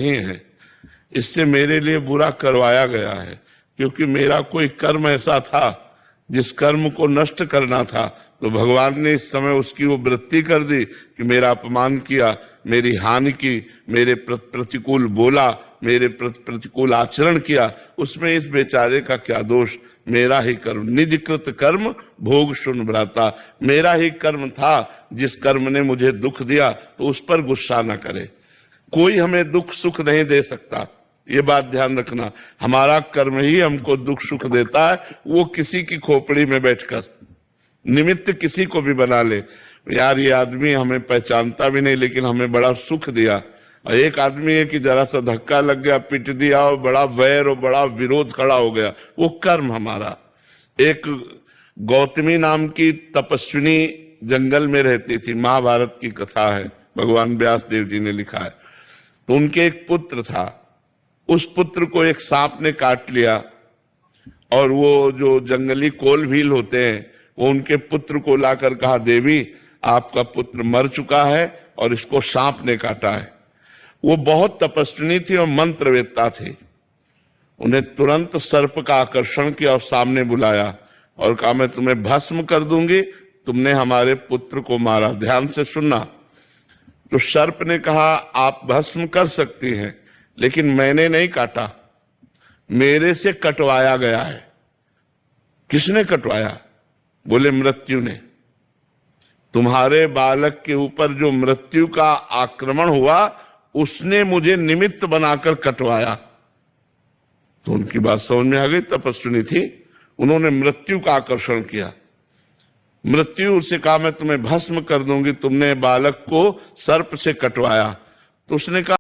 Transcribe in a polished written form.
नहीं है, इससे मेरे लिए बुरा करवाया गया है, क्योंकि मेरा कोई कर्म ऐसा था जिस कर्म को नष्ट करना था, तो भगवान ने इस समय उसकी वो वृत्ति कर दी कि मेरा अपमान किया, मेरी हानि की, मेरे प्रतिकूल बोला, मेरे प्रतिकूल आचरण किया, उसमें इस बेचारे का क्या दोष। मेरा ही कर्म, निजकृत कर्म भोग सुन भ्राता, मेरा ही कर्म था जिस कर्म ने मुझे दुख दिया, तो उस पर गुस्सा न करे। कोई हमें दुख सुख नहीं दे सकता, ये बात ध्यान रखना। हमारा कर्म ही हमको दुख सुख देता है, वो किसी की खोपड़ी में बैठकर निमित्त किसी को भी बना ले। यार ये आदमी हमें पहचानता भी नहीं लेकिन हमें बड़ा सुख दिया, और एक आदमी है कि जरा सा धक्का लग गया, पिट दिया, और बड़ा वैर और बड़ा विरोध खड़ा हो गया, वो कर्म हमारा। एक गौतमी नाम की तपस्विनी जंगल में रहती थी, महाभारत की कथा है, भगवान व्यास देव जी ने लिखा है। तो उनके एक पुत्र था, उस पुत्र को एक सांप ने काट लिया, और वो जो जंगली कोल भील होते हैं वो उनके पुत्र को लाकर कहा, देवी आपका पुत्र मर चुका है और इसको सांप ने काटा है। वो बहुत तपस्विनी थी और मंत्रवेत्ता थी। उन्हें तुरंत सर्प का आकर्षण किया और सामने बुलाया और कहा, मैं तुम्हें भस्म कर दूंगी, तुमने हमारे पुत्र को मारा, ध्यान से सुनना। तो सर्प ने कहा, आप भस्म कर सकती हैं, लेकिन मैंने नहीं काटा, मेरे से कटवाया गया है। किसने कटवाया? बोले मृत्यु ने। तुम्हारे बालक के ऊपर जो मृत्यु का आक्रमण हुआ उसने मुझे निमित्त बनाकर कटवाया। तो उनकी बात समझ में आ गई, तपस्विनी थी, उन्होंने मृत्यु का आकर्षण किया। मृत्यु से कहा, मैं तुम्हें भस्म कर दूंगी, तुमने बालक को सर्प से कटवाया। तो उसने कहा,